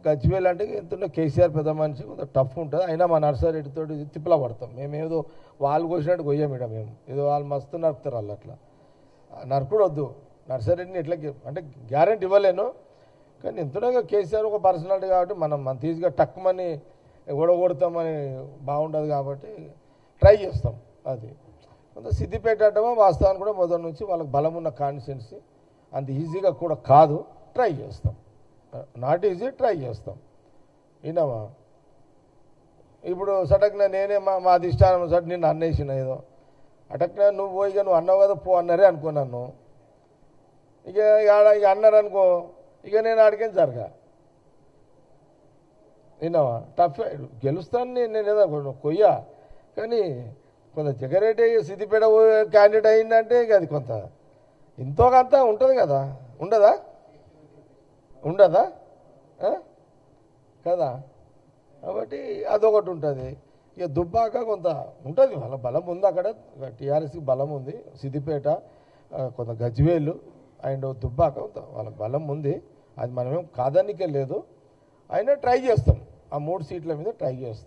గజ్వేల్ అంటే ఎంతుంటే కేసీఆర్ పెద్ద మనిషి కొంత టఫ్ ఉంటుంది. అయినా మా నర్సారెడ్డితో తిప్పలా పడతాం. మేమేదో వాళ్ళు కోసినట్టు కొయ్యాం ఇక్కడ. మేము ఏదో వాళ్ళు మస్తు నరుకుతారు వాళ్ళు. అట్లా నరుకుడు వద్దు. నర్సారెడ్డిని ఎట్లా అంటే గ్యారెంటీ ఇవ్వలేను, కానీ ఎంతనో కేసీఆర్ ఒక పర్సనాలిటీ కాబట్టి మనం తీసుగా టక్కుమని ఓడగొడతామని బాగుండదు కాబట్టి ట్రై చేస్తాం. అది కొంత సిద్దిపేట అంటమో వాస్తవాన్ని కూడా మొదటి నుంచి వాళ్ళకి బలం ఉన్న కాన్స్టిట్యున్సీ, అంత ఈజీగా కూడా కాదు. ట్రై చేస్తాం, నాట్ ఈజీ, ట్రై చేస్తాం. విన్నామా? ఇప్పుడు సటక్న నేనే మా అధిష్టానం సట్ నిన్ను అన్నేసిన ఏదో అటక్న నువ్వు పోయిగా నువ్వు అన్నావు కదా పో అన్నారే అనుకున్నాను. ఇక ఇక అన్నారు అనుకో, ఇక నేను ఆడికేం జరగా. విన్నావా? టఫ్ గెలుస్తాను నేను ఏదో కొయ్యా, కానీ కొంత జగరెడ్డి సిద్దిపేట క్యాండిడేట్ అయిందంటే ఇక అది కొంత ఎంతో కొంత ఉంటుంది కదా. ఉండదా? కదా. కాబట్టి అదొకటి ఉంటుంది. ఇక దుబ్బాక కొంత ఉంటుంది, వాళ్ళ బలం ఉంది అక్కడ. టీఆర్ఎస్కి బలం ఉంది. సిద్దిపేట, కొంత గజ్వేలు అండ్ దుబ్బాక వాళ్ళకి బలం ఉంది. అది మనమేం కాదనికే లేదు. అయినా ట్రై చేస్తాం, ఆ 3 సీట్ల మీద ట్రై చేస్తాం.